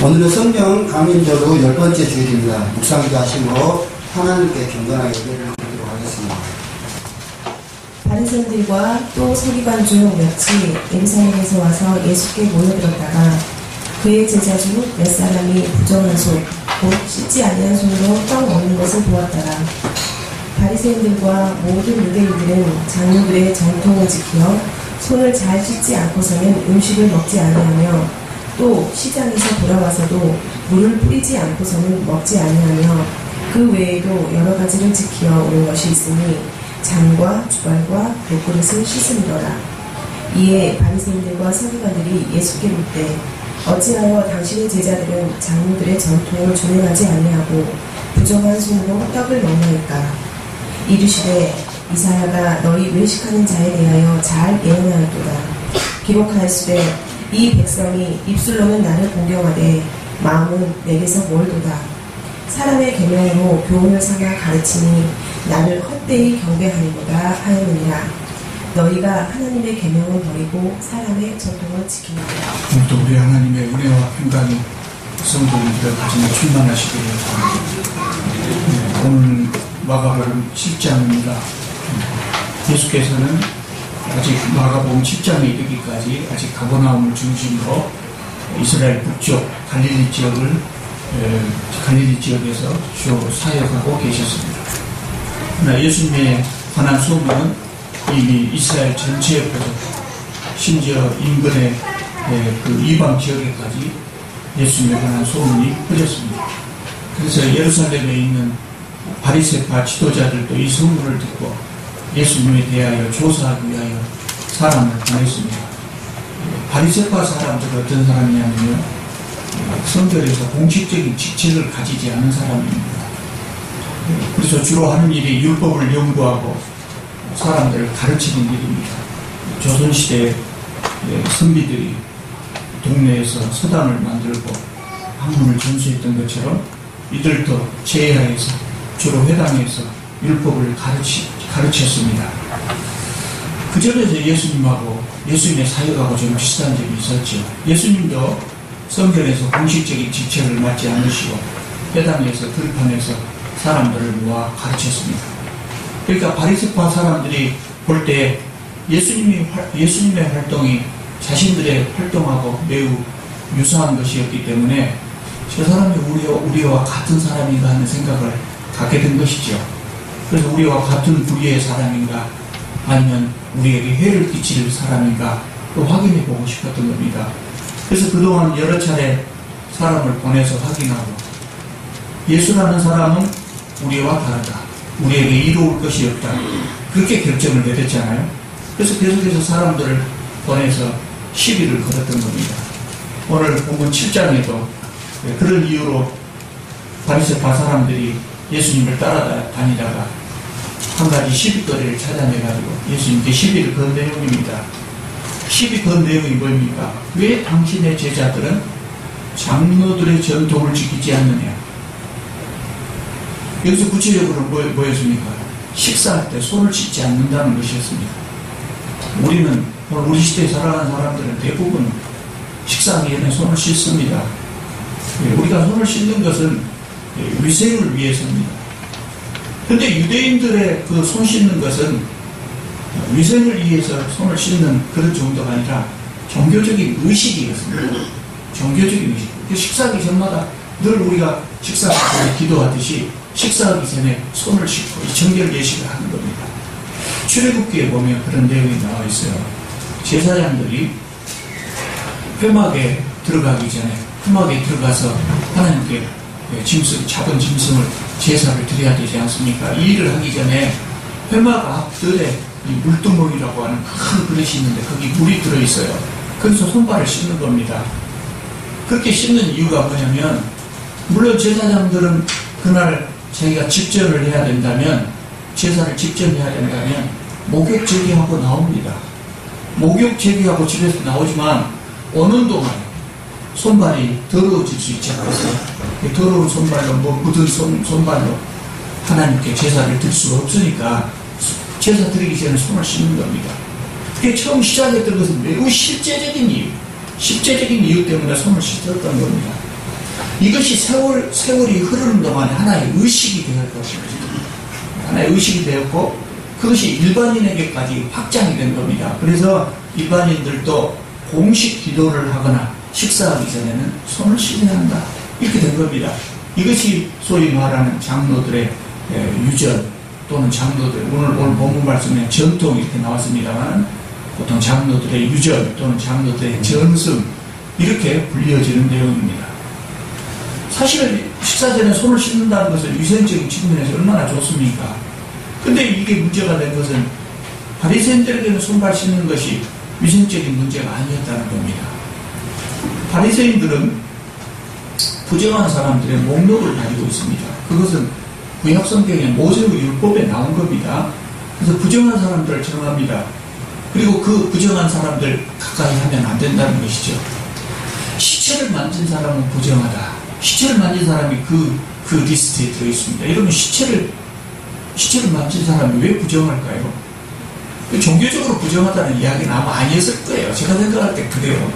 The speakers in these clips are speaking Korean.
오늘은 성경 강민저로 10번째 주일입니다. 묵상기도 하시므로 하나님께 경건하게 예배를 드리도록 하겠습니다. 바리새인들과 또 서기관 중 몇이 예루살렘에서 와서 예수께 모여들었다가 그의 제자 중 몇 사람이 부정한 손, 곧 씻지 아니한 손으로 떡 먹는 것을 보았더라. 바리새인들과 모든 유대인들은 장로들의 전통을 지켜 손을 잘 씻지 않고서는 음식을 먹지 아니하며 또 시장에서 돌아와서도 물을 뿌리지 않고서는 먹지 아니하며 그 외에도 여러 가지를 지켜 오는 것이 있으니 잔과 주발과 물그릇을 씻음이더라. 이에 바리새인들과 서기관들이 예수께 묻되 어찌하여 당신의 제자들은 장로들의 전통을 준행하지 아니하고 부정한 손으로 떡을 먹나이까? 이르시되 이사야가 너희 외식하는 자에 대하여 잘 예언하였도다. 기록하였으되 이 백성이 입술로는 나를 공경하되 마음은 내게서 멀도다. 사람의 계명으로 교훈을 삼아 가르치니 나를 헛되이 경배하리로다 하였느니라. 너희가 하나님의 계명을 버리고 사람의 전통을 지키느니라. 또 우리 하나님의 은혜와 평강이 성도님들 가정에 충만하시기를 바랍니다. 오늘 마가복음 7장입니다. 예수께서는 아직 마가복음 7장에 이르기까지 아직 가버나움을 중심으로 이스라엘 북쪽 갈릴리 지역에서 주로 사역하고 계셨습니다. 그러나 예수님에 관한 소문은 이미 이스라엘 전체에 퍼졌고 심지어 인근의 그 이방 지역에까지 예수님에 관한 소문이 퍼졌습니다. 그래서 예루살렘에 있는 바리새파 지도자들도 이 소문을 듣고 예수님에 대하여 조사하기 위하여 사람을 보냈습니다. 바리새파 사람들은 어떤 사람이냐면요, 성결에서 공식적인 직책을 가지지 않은 사람입니다. 그래서 주로 하는 일이 율법을 연구하고 사람들을 가르치는 일입니다. 조선시대 선비들이 동네에서 서당을 만들고 학문을 전수했던 것처럼 이들도 제야에서 주로 회당에서 율법을 가르쳤습니다. 그 점에서 예수님하고 예수님의 사역하고 좀 비슷한 점이 있었죠. 예수님도 성전에서 공식적인 직책을 맡지 않으시고 회당에서 들판에서 사람들을 모아 가르쳤습니다. 그러니까 바리새파 사람들이 볼 때 예수님의 활동이 자신들의 활동하고 매우 유사한 것이었기 때문에 저 사람이 우리와 같은 사람인가 하는 생각을 갖게 된 것이죠. 그래서 우리와 같은 부류의 사람인가 아니면 우리에게 해를 끼칠 사람인가 또 확인해 보고 싶었던 겁니다. 그래서 그동안 여러 차례 사람을 보내서 확인하고 예수라는 사람은 우리와 다르다. 우리에게 이로울 것이 없다. 그렇게 결정을 내렸잖아요. 그래서 계속해서 사람들을 보내서 시비를 걸었던 겁니다. 오늘 본문 7장에도 그런 이유로 바리새파 사람들이 예수님을 따라다니다가 한 가지 시비거리를 찾아내가지고 예수님께 시비를 건 내용입니다. 시비 건 내용이 뭡니까? 왜 당신의 제자들은 장로들의 전통을 지키지 않느냐? 여기서 구체적으로 뭐였습니까? 식사할 때 손을 씻지 않는다는 것이었습니다. 우리는 오늘 우리 시대에 살아가는 사람들은 대부분 식사하기 전에 손을 씻습니다. 우리가 손을 씻는 것은 위생을 위해서입니다. 그런데 유대인들의 그 손 씻는 것은 위생을 위해서 손을 씻는 그런 정도가 아니라 종교적인 의식이었습니다. 종교적인 의식. 식사하기 전마다 늘 우리가 식사하기 전에 기도하듯이 식사하기 전에 손을 씻고 이 정결 예식을 하는 겁니다. 출애굽기에 보면 그런 내용이 나와 있어요. 제사장들이 회막에 들어가기 전에 회막에 들어가서 하나님께 잡은 짐승을 제사를 드려야 되지 않습니까? 이 일을 하기 전에 회막 앞뜰에 이 물두멍이라고 하는 큰 그릇이 있는데 거기 물이 들어있어요. 거기서 손발을 씻는 겁니다. 그렇게 씻는 이유가 뭐냐면 물론 제사장들은 그날 자기가 집전을 해야 된다면 제사를 집전해야 된다면 목욕 제기하고 나옵니다. 목욕 제기하고 집에서 나오지만 오는 동안 손발이 더러워질 수 있지 않겠어요? 더러운 손발로 묻은 손발로 하나님께 제사를 드릴 수가 없으니까 제사 드리기 전에 손을 씻는 겁니다. 그게 처음 시작했던 것은 매우 실제적인 이유 때문에 손을 씻었던 겁니다. 이것이 세월이 흐르는 동안에 하나의 의식이 되었고, 하나의 의식이 되었고, 그것이 일반인에게까지 확장이 된 겁니다. 그래서 일반인들도 공식 기도를 하거나 식사하기 전에는 손을 씻어야 한다. 이렇게 된 겁니다. 이것이 소위 말하는 장로들의 유전 또는 장로들, 오늘 본문 말씀에 전통 이렇게 나왔습니다만, 보통 장로들의 유전 또는 장로들의 전승, 이렇게 불려지는 내용입니다. 사실 식사 전에 손을 씻는다는 것은 위생적인 측면에서 얼마나 좋습니까? 근데 이게 문제가 된 것은 바리새인들에게는 손발 씻는 것이 위생적인 문제가 아니었다는 겁니다. 바리새인들은 부정한 사람들의 목록을 가지고 있습니다. 그것은 구약 성경의 모세의 율법에 나온 겁니다. 그래서 부정한 사람들을 정합니다. 그리고 그 부정한 사람들 가까이 하면 안 된다는 것이죠. 시체를 만진 사람은 부정하다. 시체를 만진 사람이 그 리스트에 들어있습니다. 여러분, 시체를 만진 사람이 왜 부정할까요? 종교적으로 부정하다는 이야기는 아마 아니었을 거예요. 제가 생각할 때 그래요.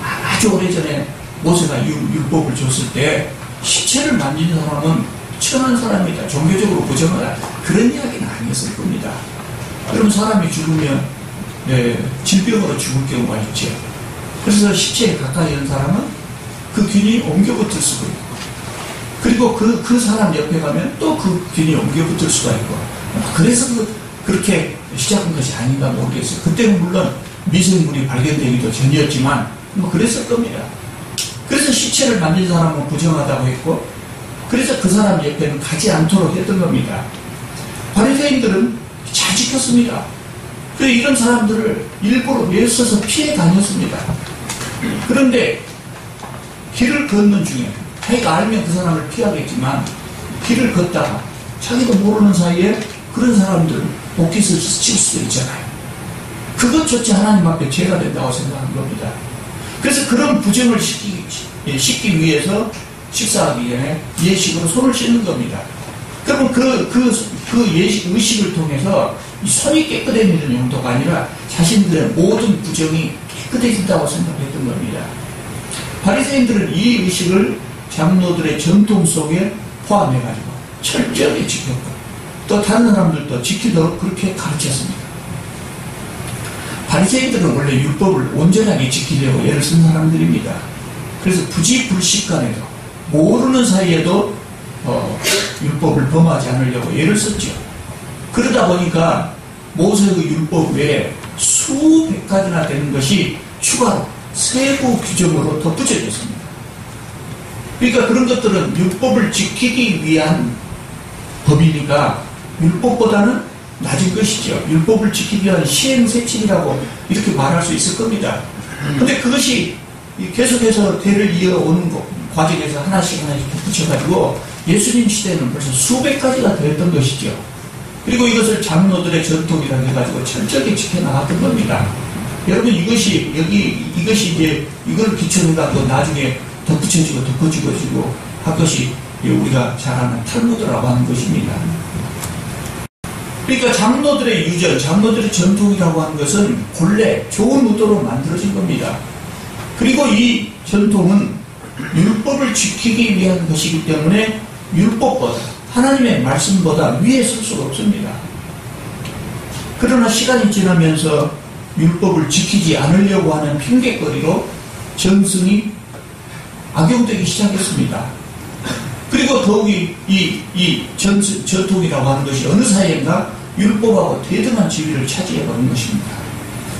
아주 오래전에 모세가 율법을 줬을 때 시체를 만진 사람은 천한 사람이다. 종교적으로 부정하다. 그런 이야기는 아니었을 겁니다. 그럼 사람이 죽으면 질병으로 죽을 경우가 있죠. 그래서 시체에 가까이 있는 사람은 그 균이 옮겨붙을 수가 있고, 그리고 그 사람 옆에 가면 또 그 균이 옮겨붙을 수가 있고, 그래서 그렇게 시작한 것이 아닌가 모르겠어요. 그때는 물론 미생물이 발견되기도 전이었지만 그랬을 겁니다. 그래서 시체를 만진 사람은 부정하다고 했고, 그래서 그 사람 옆에는 가지 않도록 했던 겁니다. 바리새인들은 잘 지켰습니다. 그래서 이런 사람들을 일부러 애써서 피해 다녔습니다. 그런데 길을 걷는 중에, 자기가 알면 그 사람을 피하겠지만 길을 걷다가 자기도 모르는 사이에 그런 사람들 복귀를 칠 수도 있잖아요. 그것조차 하나님 앞에 죄가 된다고 생각하는 겁니다. 그래서 그런 부정을 씻기 위해서 식사하기 전에 예식으로 손을 씻는 겁니다. 그러면 그 예식, 의식을 통해서 이 손이 깨끗해지는 용도가 아니라 자신들의 모든 부정이 깨끗해진다고 생각했던 겁니다. 바리새인들은 이 의식을 장로들의 전통 속에 포함해가지고 철저하게 지켰고, 또 다른 사람들도 지키도록 그렇게 가르쳤습니다. 바리새인들은 원래 율법을 온전하게 지키려고 애를 쓴 사람들입니다. 그래서 부지불식간에도 모르는 사이에도 율법을 범하지 않으려고 애를 썼죠. 그러다 보니까 모세의 율법 외에 수백 가지나 되는 것이 추가로 세부 규정으로 덧붙여졌습니다. 그러니까 그런 것들은 율법을 지키기 위한 법이니까 율법보다는 낮은 것이죠. 율법을 지키기 위한 시행세칙이라고 이렇게 말할 수 있을 겁니다. 그런데 그것이 계속해서 대를 이어오는 과정에서 하나씩 붙여가지고 예수님 시대에는 벌써 수백 가지가 되었던 것이죠. 그리고 이것을 장로들의 전통이라고 해가지고 철저하게 지켜나갔던 겁니다. 여러분, 이것이 이제 이걸 기초해가지고 나중에 덧붙여지고 할 것이 우리가 잘 아는 탈무드라고 하는 것입니다. 그러니까 장로들의 유전, 장로들의 전통이라고 하는 것은 본래 좋은 의도로 만들어진 겁니다. 그리고 이 전통은 율법을 지키기 위한 것이기 때문에 율법보다, 하나님의 말씀보다 위에 설 수가 없습니다. 그러나 시간이 지나면서 율법을 지키지 않으려고 하는 핑계거리로 전승이 악용되기 시작했습니다. 그리고 더욱이 이 전통이라고 하는 것이 어느 사이인가 율법하고 대등한 지위를 차지해버린 것입니다.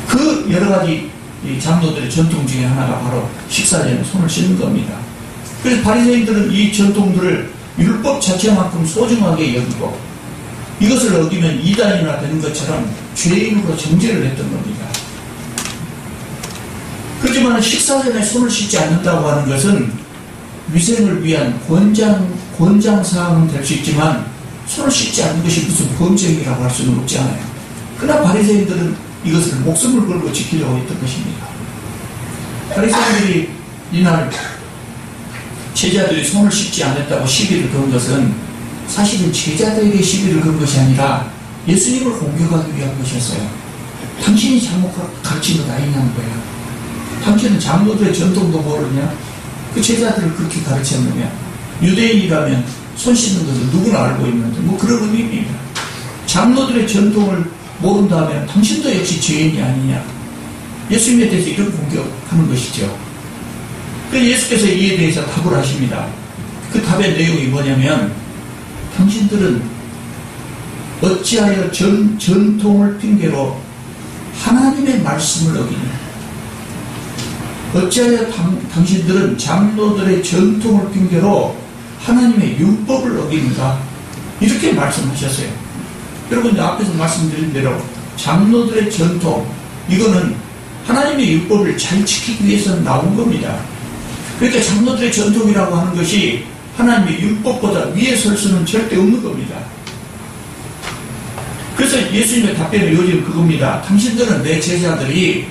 그 여러 가지 이 장로들의 전통 중에 하나가 바로 식사 전에 손을 씻는 겁니다. 그래서 바리새인들은 이 전통들을 율법 자체만큼 소중하게 여기고 이것을 어기면 이단이나 되는 것처럼 죄인으로 정죄를 했던 겁니다. 그렇지만 식사 전에 손을 씻지 않는다고 하는 것은 위생을 위한 권장사항은 될 수 있지만 손을 씻지 않는 것이 무슨 범죄이라고 할 수는 없지 않아요. 그러나 바리새인들은 이것을 목숨을 걸고 지키려고 했던 것입니다. 바리새인들이 이날 제자들이 손을 씻지 않았다고 시비를 건 것은 사실은 제자들에게 시비를 건 것이 아니라 예수님을 공격하기 위한 것이었어요. 당신이 잘못 가르친 것 아니냐는 거예요. 당신은 장로들의 전통도 모르냐? 그 제자들을 그렇게 가르쳤느냐? 유대인이라면 손 씻는 것을 누구나 알고 있는데 뭐 그런 의미입니다. 장로들의 전통을 모른다면 당신도 역시 죄인이 아니냐? 예수님에 대해서 이런 공격하는 것이죠. 그래서 예수께서 이에 대해서 답을 하십니다. 그 답의 내용이 뭐냐면 당신들은 어찌하여 전통을 핑계로 하나님의 말씀을 어기냐? 어찌하여 당신들은 장로들의 전통을 핑계로 하나님의 율법을 어기는가? 이렇게 말씀하셨어요. 여러분 앞에서 말씀드린 대로 장로들의 전통, 이거는 하나님의 율법을 잘 지키기 위해서 나온 겁니다. 그러니까 장로들의 전통이라고 하는 것이 하나님의 율법보다 위에 설 수는 절대 없는 겁니다. 그래서 예수님의 답변의 요지는 그겁니다. 당신들은 내 제자들이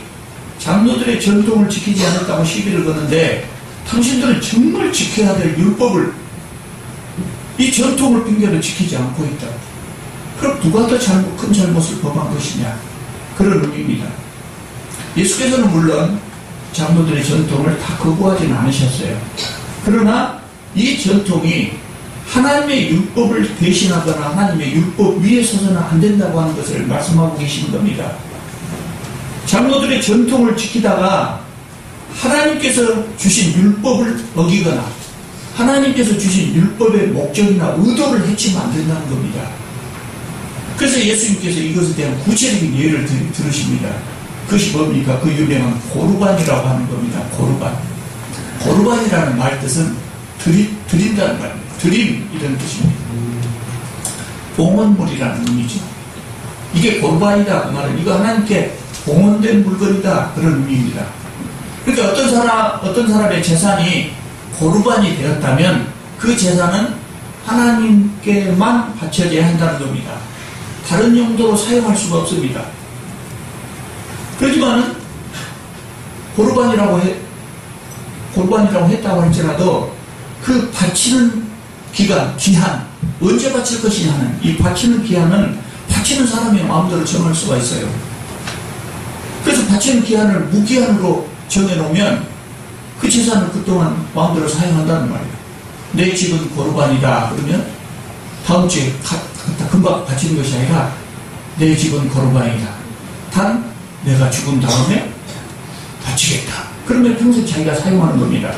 장로들의 전통을 지키지 않았다고 시비를 거는데 당신들은 정말 지켜야 될 율법을 이 전통을 핑계로 지키지 않고 있다. 그럼 누가 더 큰 잘못을 범한 것이냐? 그런 의미입니다. 예수께서는 물론 장로들의 전통을 다 거부하지는 않으셨어요. 그러나 이 전통이 하나님의 율법을 대신하거나 하나님의 율법 위에 서서는 안 된다고 하는 것을 말씀하고 계시는 겁니다. 장로들의 전통을 지키다가 하나님께서 주신 율법을 어기거나 하나님께서 주신 율법의 목적이나 의도를 해치면 안 된다는 겁니다. 그래서 예수님께서 이것에 대한 구체적인 예를 들으십니다. 그것이 뭡니까? 그 유명한 고르반이라고 하는 겁니다. 고르반. 고르반이라는 말 뜻은 드린다는 말입니다. 드림 이런 뜻입니다. 봉헌물이라는 의미죠. 이게 고르반이다 그 말은 이거 하나님께 봉헌된 물건이다 그런 의미입니다. 그러니까 어떤 사람의 재산이 고르반이 되었다면 그 재산은 하나님께만 바쳐져야 한다는 겁니다. 다른 용도로 사용할 수가 없습니다. 그렇지만은 고르반이라고 했다고 할지라도 그 바치는 기간, 기한, 언제 바칠 것이냐 하는 이 바치는 기한은 바치는 사람의 마음대로 정할 수가 있어요. 그래서 바치는 기한을 무기한으로 정해놓으면 그 재산을 그동안 마음대로 사용한다는 말이에요. 내 집은 고르반이다 그러면 다음 주에 금방 바치는 것이 아니라 내 집은 고르반이다. 단 내가 죽은 다음에 바치겠다. 그러면 평생 자기가 사용하는 겁니다.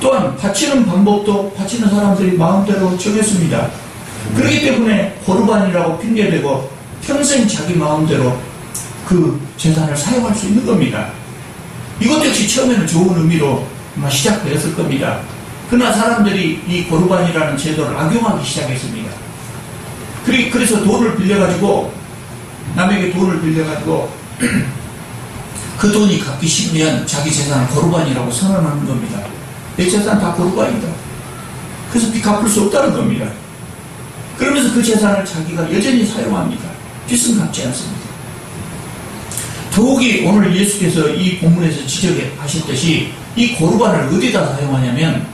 또한 바치는 방법도 바치는 사람들이 마음대로 정했습니다. 그렇기 때문에 고르반이라고 핑계대고 평생 자기 마음대로 그 재산을 사용할 수 있는 겁니다. 이것 역시 처음에는 좋은 의미로 아마 시작되었을 겁니다. 그러나 사람들이 이 고르반이라는 제도를 악용하기 시작했습니다. 그래서 돈을 빌려가지고 남에게 돈을 빌려가지고 그 돈이 갚기 싫으면 자기 재산을 고르반이라고 선언하는 겁니다. 내 재산 다 고르반이다. 그래서 빚 갚을 수 없다는 겁니다. 그러면서 그 재산을 자기가 여전히 사용합니다. 빚은 갚지 않습니다. 더욱이 오늘 예수께서 이 본문에서 지적하셨듯이 이 고르반을 어디다 사용하냐면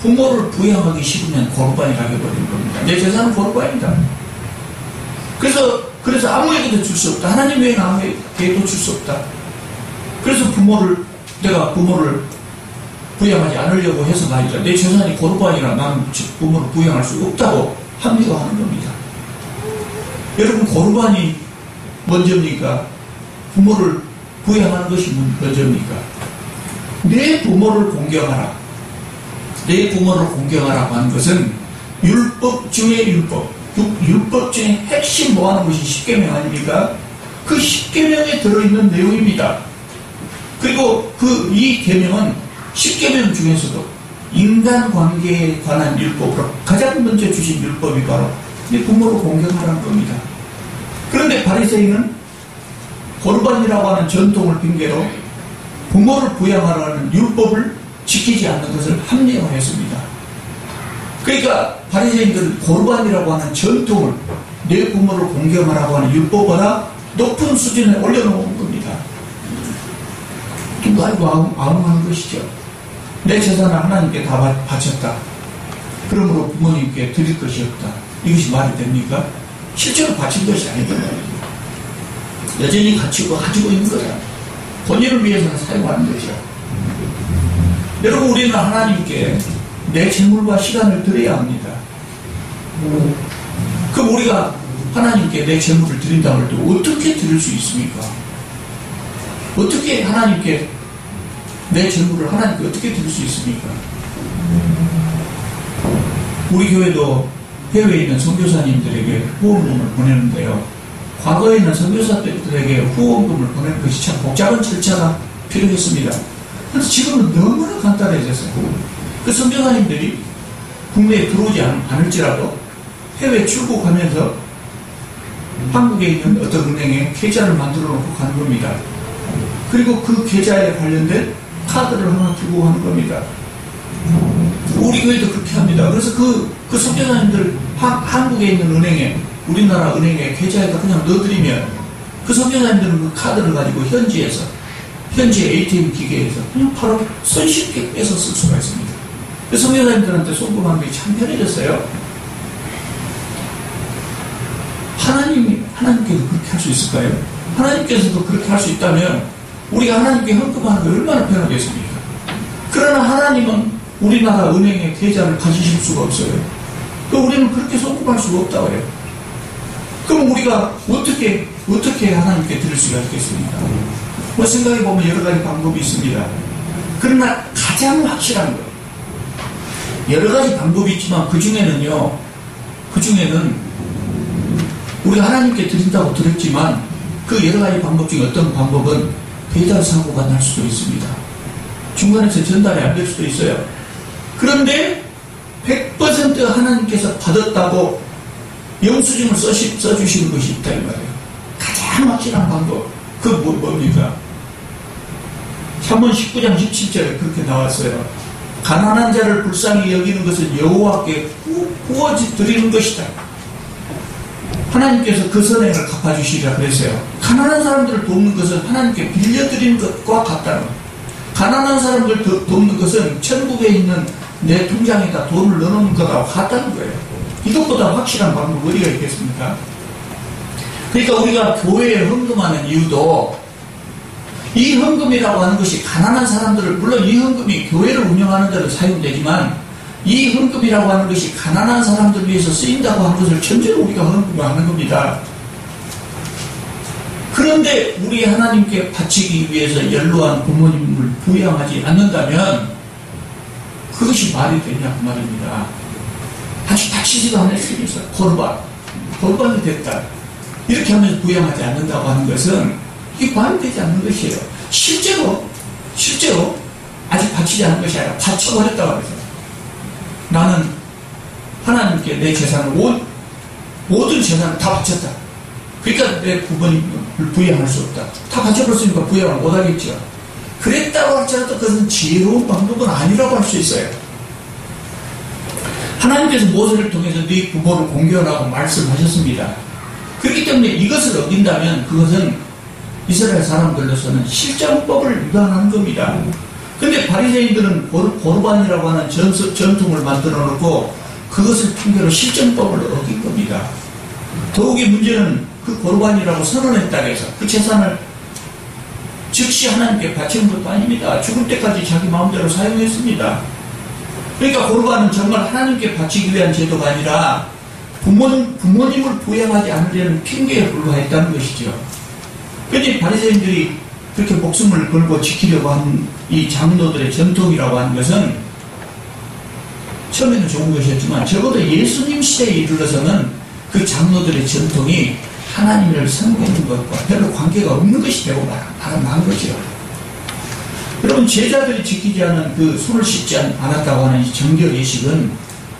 부모를 부양하기 싫으면 고르반이라고 해버리는 겁니다. 내 재산은 고르반이다. 그래서 아무에게도 줄 수 없다. 하나님 외에는 아무에게도 줄 수 없다. 그래서 내가 부모를 부양하지 않으려고 해서가 아니라 내 재산이 고르반이라 나는 부모를 부양할 수 없다고 합리화하는 겁니다. 여러분 고르반이 먼저입니까? 부모를 부양하는 것이 먼저입니까? 내 부모를 공경하라. 내 부모를 공경하라고 하는 것은 율법 중의 율법 중에 핵심 뭐하는 것이 십계명 아닙니까? 그 십계명에 들어있는 내용입니다. 그리고 이 계명은 십계명 중에서도 인간관계에 관한 율법으로 가장 먼저 주신 율법이 바로 내 부모를 공경하라는 겁니다. 그런데 바리새인은 고르반이라고 하는 전통을 핑계로 부모를 부양하라는 율법을 지키지 않는 것을 합리화했습니다. 그러니까 바리새인들은 고르반이라고 하는 전통을 내 부모를 공경하라고 하는 율법보다 높은 수준에 올려놓은 겁니다. 누가 이거 아웅하는 것이죠. 내 재산을 하나님께 다 바쳤다. 그러므로 부모님께 드릴 것이 없다. 이것이 말이 됩니까? 실제로 바친 것이 아니다. 여전히 가지고 있는 거다. 본인을 위해서는 사용하는 거죠. 여러분, 우리는 하나님께 내 재물과 시간을 드려야 합니다. 그럼 우리가 하나님께 내 재물을 드린다고 할 때 어떻게 드릴 수 있습니까? 어떻게 하나님께 내 재물을 하나님께 어떻게 드릴 수 있습니까? 우리 교회도 해외에 있는 선교사님들에게 후원금을 보내는데요. 과거에 있는 선교사들에게 후원금을 보내는 것이 참 복잡한 절차가 필요했습니다. 그래서 지금은 너무나 간단해졌어요. 그 선교사님들이 국내에 들어오지 않을지라도 해외 출국하면서 한국에 있는 어떤 은행에 계좌를 만들어 놓고 가는 겁니다. 그리고 그 계좌에 관련된 카드를 하나 들고 가는 겁니다. 우리 교회도 그렇게 합니다. 그래서 그 선교사님들 한국에 있는 은행에, 우리나라 은행에 계좌에다 그냥 넣어드리면 그 선교사님들은 그 카드를 가지고 현지 ATM 기계에서 그냥 바로 손쉽게 빼서 쓸 수가 있습니다. 그 선교사님들한테 송금하는 게 참 편해졌어요. 하나님께도 그렇게 할 수 있을까요? 하나님께서도 그렇게 할 수 있다면 우리가 하나님께 헌금하는 게 얼마나 편하겠습니까? 그러나 하나님은 우리나라 은행에 계좌를 가지실 수가 없어요. 우리는 그렇게 송금할 수가 없다고 해요. 그럼 우리가 어떻게 하나님께 드릴 수가 있겠습니까? 생각해보면 여러 가지 방법이 있습니다. 그러나 가장 확실한 것, 여러 가지 방법이 있지만 그 중에는 우리가 하나님께 드린다고 들었지만 그 여러 가지 방법 중에 어떤 방법은 배달 사고가 날 수도 있습니다. 중간에서 전달이 안 될 수도 있어요. 그런데 100% 하나님께서 받았다고 영수증을 써주시는 것이 있다 이 말이에요. 가장 확실한 방법. 뭡니까? 잠언 19장 17절에 그렇게 나왔어요. 가난한 자를 불쌍히 여기는 것은 여호와께 구워지 드리는 것이다. 하나님께서 그 선행을 갚아주시리라 그랬어요. 가난한 사람들을 돕는 것은 하나님께 빌려드리는 것과 같다는 거예요. 가난한 사람들 돕는 것은 천국에 있는 내 통장에다 돈을 넣어놓는 것과 같다는 거예요. 이것보다 확실한 방법 어디가 있겠습니까? 그러니까 우리가 교회에 헌금하는 이유도 이 헌금이라고 하는 것이 가난한 사람들을, 물론 이 헌금이 교회를 운영하는 데로 사용되지만 이 헌금이라고 하는 것이 가난한 사람들 위해서 쓰인다고 하는 것을 전제로 우리가 헌금을 하는 겁니다. 그런데 우리 하나님께 바치기 위해서 연로한 부모님을 부양하지 않는다면 그것이 말이 되냐 그 말입니다. 아직 바치지도 않았으면서 골반이 됐다. 이렇게 하면서 부양하지 않는다고 하는 것은 이게 말이 되지 않는 것이에요. 실제로 아직 바치지 않은 것이 아니라 바쳐버렸다고 하죠. 나는 하나님께 내 재산을 모든 재산을 다 바쳤다. 그러니까 내 부모님을 부양할 수 없다. 다 바쳐버렸으니까 부양을 못하겠죠. 그랬다고 할지라도 그것은 지혜로운 방법은 아니라고 할 수 있어요. 하나님께서 모세를 통해서 네 부모를 공경하라고 말씀하셨습니다. 그렇기 때문에 이것을 어긴다면 그것은 이스라엘 사람들로서는 실정법을 위반하는 겁니다. 근데 바리새인들은 고르반이라고 하는 전통을 만들어 놓고 그것을 핑계로 실정법을 어긴 겁니다. 더욱이 문제는 그 고르반이라고 선언했다고 해서 그 재산을 즉시 하나님께 바치는 것도 아닙니다. 죽을 때까지 자기 마음대로 사용했습니다. 그러니까 고르반은 정말 하나님께 바치기 위한 제도가 아니라 부모님을 부양하지 않으려는 핑계에 불과했다는 것이죠. 그런데 바리새인들이 그렇게 목숨을 걸고 지키려고 한 이 장로들의 전통이라고 하는 것은 처음에는 좋은 것이었지만 적어도 예수님 시대에 이르러서는 그 장로들의 전통이 하나님을 섬기는 것과 별로 관계가 없는 것이 되고 말한 거죠. 여러분, 제자들이 지키지 않은 그 손을 씻지 않았다고 하는 이 정결 예식은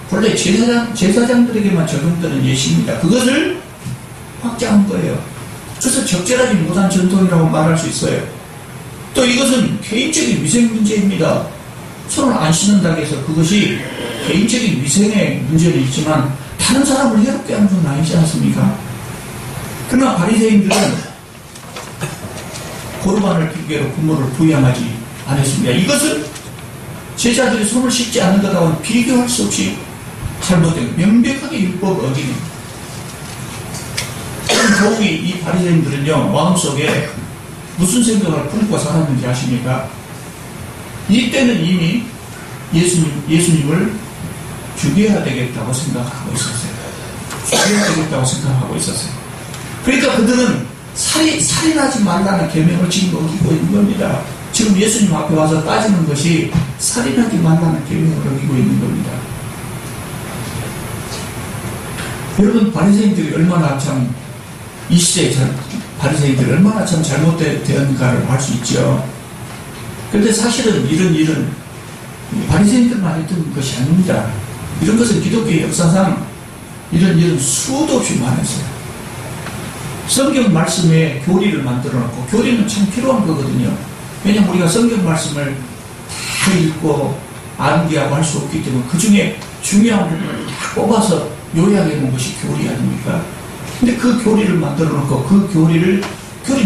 본래 제사장들에게만 적용되는 예식입니다. 그것을 확장한 거예요. 그래서 적절하지 못한 전통이라고 말할 수 있어요. 또 이것은 개인적인 위생 문제입니다. 손을 안 씻는다고 해서 그것이 개인적인 위생의 문제는 있지만 다른 사람을 해롭게 하는 건 아니지 않습니까? 그러나 바리새인들은 고르반을 핑계로 부모를 부양하지 않았습니다. 이것은 제자들이 손을 씻지 않는 것하고는 비교할 수 없이 잘못된 명백하게 율법을 어기는. 더욱이 이 바리새인들은요, 마음속에 무슨 생각을 품고 살았는지 아십니까? 이때는 이미 예수님을 죽여야 되겠다고 생각하고 있었어요. 죽여야 되겠다고 생각하고 있었어요. 그러니까 그들은 살인하지 말라는 계명을 지금 어기고 있는 겁니다. 지금 예수님 앞에 와서 따지는 것이 살인하지 말라는 계명을 어기고 있는 겁니다. 여러분, 바리새인들이 얼마나 참, 이 시대에 바리새인들이 얼마나 참 잘못되었는가를 알 수 있죠. 그런데 사실은 이런 일은 바리새인들만 했던 것이 아닙니다. 이런 것은 기독교의 역사상 이런 일은 수도 없이 많았어요. 성경 말씀에 교리를 만들어 놓고, 교리는 참 필요한 거거든요. 왜냐하면 우리가 성경 말씀을 다 읽고 암기하고 할 수 없기 때문에 그 중에 중요한 부분을 다 뽑아서 요약해 놓은 것이 교리 아닙니까? 근데 그 교리를 만들어 놓고 그 교리는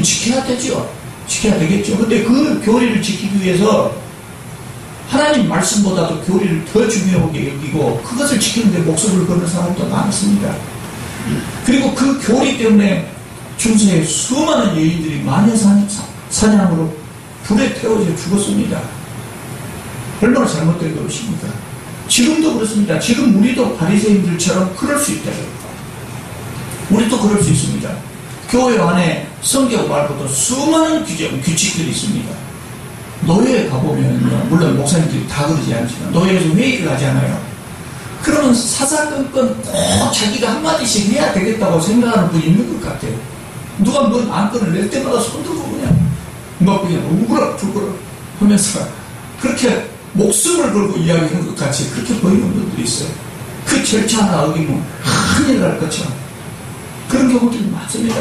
지켜야 되죠. 지켜야 되겠죠. 근데 그 교리를 지키기 위해서 하나님 말씀보다도 교리를 더 중요하게 여기고 그것을 지키는데 목숨을 거는 사람도 많았습니다. 그리고 그 교리 때문에 중세에 수많은 여인들이 마녀 사냥으로 불에 태워져 죽었습니다. 얼마나 잘못된 것입니까? 지금도 그렇습니다. 지금 우리도 바리새인들처럼 그럴 수 있다. 우리도 그럴 수 있습니다. 교회 안에 성경 말고도 수많은 규칙들이 있습니다. 노예에 가보면, 물론 목사님들이 다 그러지 않지만, 노예에서 회의를 하잖아요. 그러면 사사건건 꼭 자기가 한마디씩 해야 되겠다고 생각하는 분이 있는 것 같아요. 누가 뭔 안건을 낼 때마다 손들고 그냥 우그락 두그락 하면서 그렇게 목숨을 걸고 이야기하는 것 같이 그렇게 보이는 분들이 있어요. 그 절차 하나 어기면 큰일 날 것처럼. 그런 경우들이 많습니다.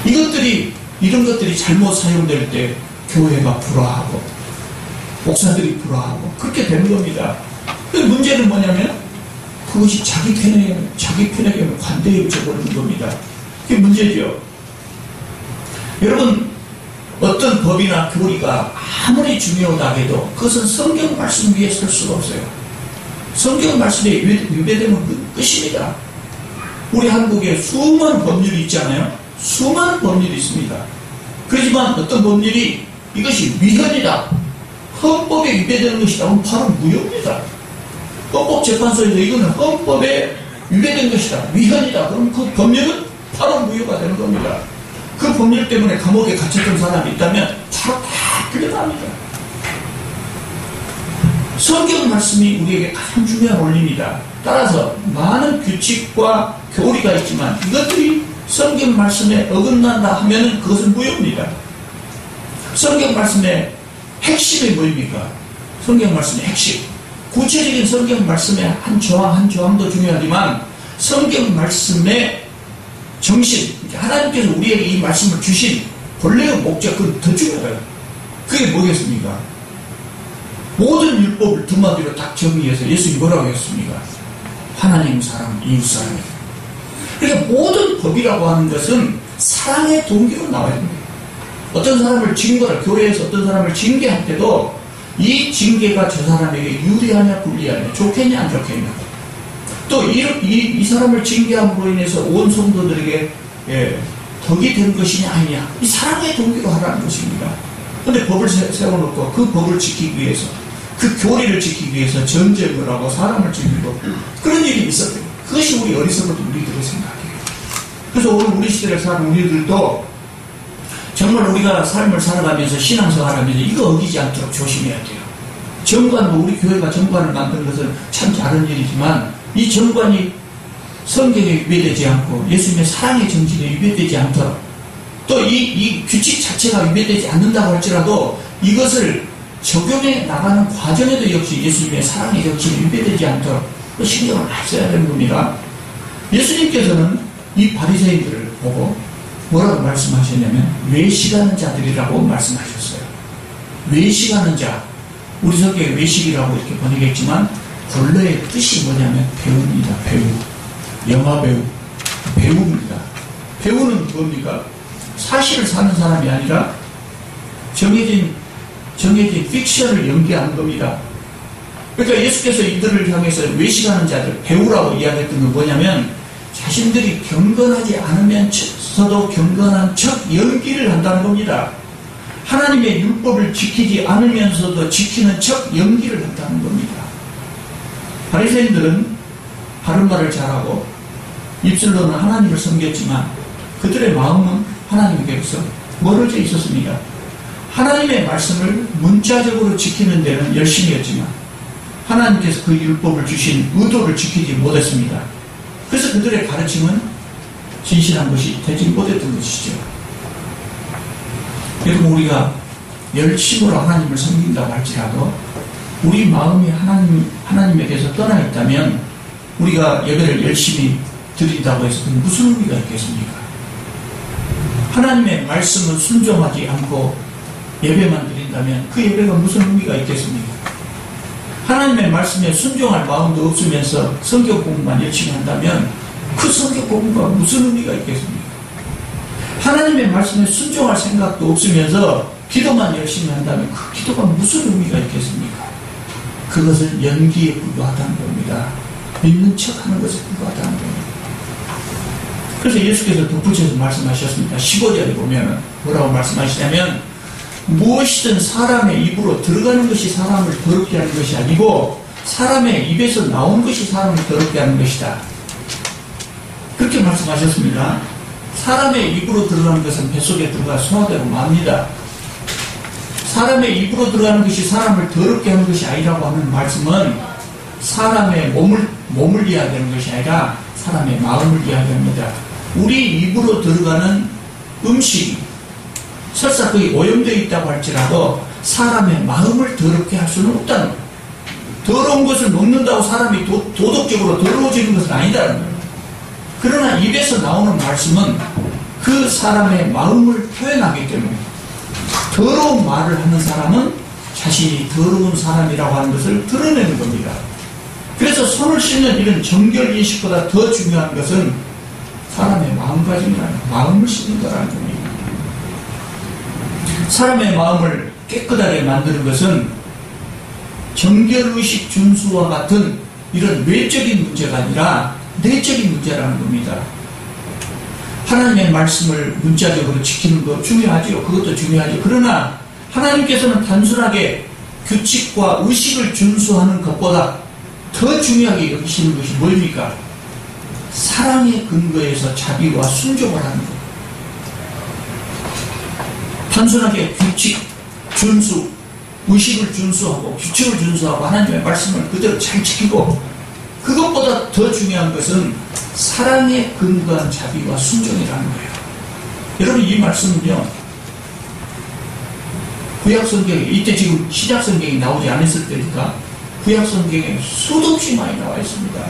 이런 것들이 잘못 사용될 때 교회가 불화하고 목사들이 불화하고 그렇게 되는 겁니다. 근데 문제는 뭐냐면 그것이 자기 편에게 관대해 져버리는 겁니다. 그게 문제죠. 여러분, 어떤 법이나 교리가 아무리 중요하다 해도 그것은 성경 말씀 위에 설 수가 없어요. 성경 말씀에 위배되면 끝입니다. 우리 한국에 수많은 법률이 있잖아요. 수많은 법률이 있습니다. 그렇지만 어떤 법률이 이것이 위헌이다, 헌법에 위배되는 것이다 하면 바로 무효입니다. 헌법재판소에서 이거는 헌법에 위배된 것이다, 위헌이다, 그럼 그 법률은 바로 무효가 되는 겁니다. 그 법률 때문에 감옥에 갇혔던 사람이 있다면 바로 다 끌려갑니다. 성경 말씀이 우리에게 가장 중요한 원리입니다. 따라서 많은 규칙과 교리가 있지만 이것들이 성경 말씀에 어긋난다 하면 그것은 무효입니다. 성경 말씀의 핵심이 뭐입니까? 성경 말씀의 핵심. 구체적인 성경 말씀의 한 조항도 중요하지만 성경 말씀의 정신, 하나님께서 우리에게 이 말씀을 주신 본래의 목적, 그건 더 중요해요. 그게 뭐겠습니까? 모든 율법을 두 마디로 딱 정리해서 예수님이 뭐라고 했습니까? 하나님 사랑, 이웃 사랑. 그러니까 모든 법이라고 하는 것은 사랑의 동기로 나와야 됩니다. 어떤 사람을 교회에서 어떤 사람을 징계할 때도 이 징계가 저 사람에게 유리하냐 불리하냐, 좋겠냐 안 좋겠냐, 또 이 사람을 징계함으로 인해서 온 성도들에게 덕이 된 것이냐 아니냐, 이 사랑의 동기로 하라는 것입니다. 그런데 법을 세워놓고 그 법을 지키기 위해서, 그 교리를 지키기 위해서 전쟁을 하고 사람을 죽이고 그런 일이 있었대요. 그것이 우리 어리석은 우리들의 생각이에요. 그래서 오늘 우리 시대를 사는 우리들도 정말 우리가 삶을 살아가면서 신앙생활하면서 이거 어기지 않도록 조심해야 돼요. 정관, 우리 교회가 정관을 만든 것은 참 작은 일이지만 이 정관이 성경에 위배되지 않고 예수님의 사랑의 정신에 위배되지 않도록, 또 이 규칙 자체가 위배되지 않는다고 할지라도 이것을 적용해 나가는 과정에도 역시 예수님의 사랑의 정신이 위배되지 않도록 신경을 많이 써야 되는 겁니다. 예수님께서는 이 바리새인들을 보고 뭐라고 말씀하셨냐면 외식하는 자들이라고 말씀하셨어요. 외식하는 자, 우리 성경에 외식이라고 이렇게 번역했지만 본래의 뜻이 뭐냐면 배우입니다. 배우, 영화 배우, 배우입니다. 배우는 뭡니까? 사실을 사는 사람이 아니라 정해진 픽션을 연기하는 겁니다. 그러니까 예수께서 이들을 향해서 외식하는 자들, 배우라고 이야기했던 건 뭐냐면 자신들이 경건하지 않으면서도 경건한 척 연기를 한다는 겁니다. 하나님의 율법을 지키지 않으면서도 지키는 척 연기를 한다는 겁니다. 바리새인들은 바른 말을 잘하고 입술로는 하나님을 섬겼지만 그들의 마음은 하나님께서 멀어져 있었습니다. 하나님의 말씀을 문자적으로 지키는 데는 열심이었지만 하나님께서 그 율법을 주신 의도를 지키지 못했습니다. 그래서 그들의 가르침은 진실한 것이 되지 못했던 것이죠. 여러분, 우리가 열심으로 하나님을 섬긴다고 할지라도 우리 마음이 하나님에게서 떠나 있다면 우리가 예배를 열심히 드린다고 해서 그게 무슨 의미가 있겠습니까? 하나님의 말씀을 순종하지 않고 예배만 드린다면 그 예배가 무슨 의미가 있겠습니까? 하나님의 말씀에 순종할 마음도 없으면서 성경 공부만 열심히 한다면 그 성경 공부가 무슨 의미가 있겠습니까? 하나님의 말씀에 순종할 생각도 없으면서 기도만 열심히 한다면 그 기도가 무슨 의미가 있겠습니까? 그것은 연기에 불과하다는 겁니다. 믿는 척하는 것에 불과하다는 겁니다. 그래서 예수께서 덧붙여서 말씀하셨습니다. 15절에 보면 뭐라고 말씀하시냐면 무엇이든 사람의 입으로 들어가는 것이 사람을 더럽게 하는 것이 아니고 사람의 입에서 나오는 것이 사람을 더럽게 하는 것이다. 그렇게 말씀하셨습니다. 사람의 입으로 들어가는 것은 뱃속에 들어가 소화되고 맙니다. 사람의 입으로 들어가는 것이 사람을 더럽게 하는 것이 아니라고 하는 말씀은 사람의 몸을 이야기하는 것이 아니라 사람의 마음을 이야기합니다. 우리 입으로 들어가는 음식이 설사 거의 오염되어 있다고 할지라도 사람의 마음을 더럽게 할 수는 없다는 거예요. 더러운 것을 먹는다고 사람이 도덕적으로 더러워지는 것은 아니다는 거예요. 그러나 입에서 나오는 말씀은 그 사람의 마음을 표현하기 때문에 더러운 말을 하는 사람은 자신이 더러운 사람이라고 하는 것을 드러내는 겁니다. 그래서 손을 씻는 이런 정결인식보다 더 중요한 것은 사람의 마음가짐이라는 마음을 씻는 거라는 겁니다. 사람의 마음을 깨끗하게 만드는 것은 정결의식 준수와 같은 이런 외적인 문제가 아니라 내적인 문제라는 겁니다. 하나님의 말씀을 문자적으로 지키는 거 중요하죠. 그것도 중요하죠. 그러나 하나님께서는 단순하게 규칙과 의식을 준수하는 것보다 더 중요하게 여기시는 것이 뭡니까? 사랑의 근거에서 자비와 순종을 하는 것. 단순하게 규칙, 준수, 의식을 준수하고 규칙을 준수하고 하나님의 말씀을 그대로 잘 지키고 그것보다 더 중요한 것은 사랑에 근거한 자비와 순종이라는 거예요. 여러분, 이 말씀은요, 구약성경에, 이때 지금 신약성경이 나오지 않았을 때니까 구약성경에 수도 없이 많이 나와 있습니다.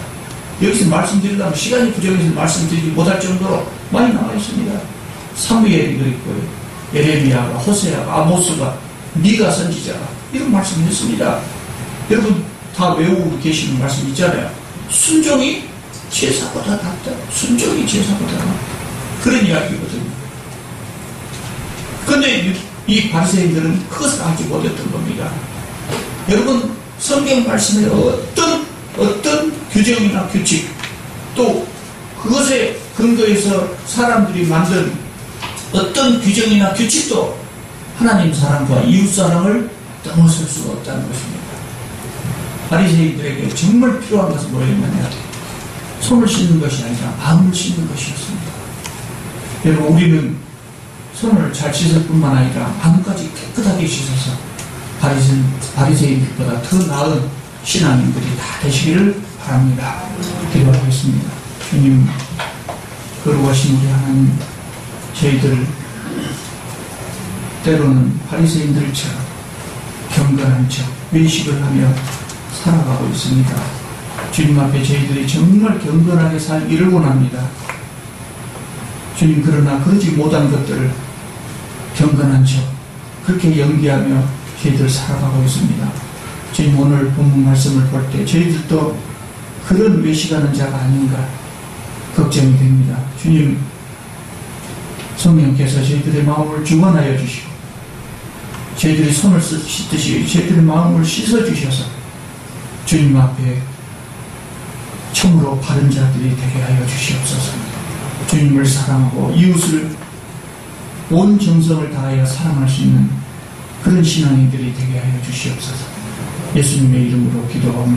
여기서 말씀드리려면 시간이 부족해서 말씀드리지 못할 정도로 많이 나와 있습니다. 사무엘이 그랬고요, 예레미야가, 호세아가, 아모스가, 미가 선지자가 이런 말씀을 했습니다. 여러분 다 외우고 계시는 말씀 있잖아요. 순종이 제사보다 낫다. 순종이 제사보다 낫다. 그런 이야기거든요. 그런데 이 바리새인들은 그것을 알지 못했던 겁니다. 여러분, 성경 말씀에 어떤 규정이나 규칙, 또 그것에 근거해서 사람들이 만든 어떤 규정이나 규칙도 하나님 사랑과 이웃 사랑을 넘어설 수가 없다는 것입니다. 바리새인들에게 정말 필요한 것은 뭐였느냐? 손을 씻는 것이 아니라 마음을 씻는 것이었습니다. 여러분, 우리는 손을 잘 씻을 뿐만 아니라 마음까지 깨끗하게 씻어서 바리새인들보다 더 나은 신앙인들이 다 되시기를 바랍니다. 기도하겠습니다. 주님, 거룩하신 우리 하나님, 저희들 때로는 바리새인들처럼 경건한 척, 외식을 하며 살아가고 있습니다. 주님 앞에 저희들이 정말 경건하게 살기를 원합니다. 주님, 그러나 그러지 못한 것들을 경건한 척 그렇게 연기하며 저희들 살아가고 있습니다. 주님, 오늘 본문 말씀을 볼 때 저희들도 그런 외식하는 자가 아닌가 걱정이 됩니다. 주님, 성령께서 저희들의 마음을 주관하여 주시고 저희들이 손을 씻듯이 저희들의 마음을 씻어주셔서 주님 앞에 참으로 바른 자들이 되게 하여 주시옵소서. 주님을 사랑하고 이웃을 온 정성을 다하여 사랑할 수 있는 그런 신앙인들이 되게 하여 주시옵소서. 예수님의 이름으로 기도하옵나이다.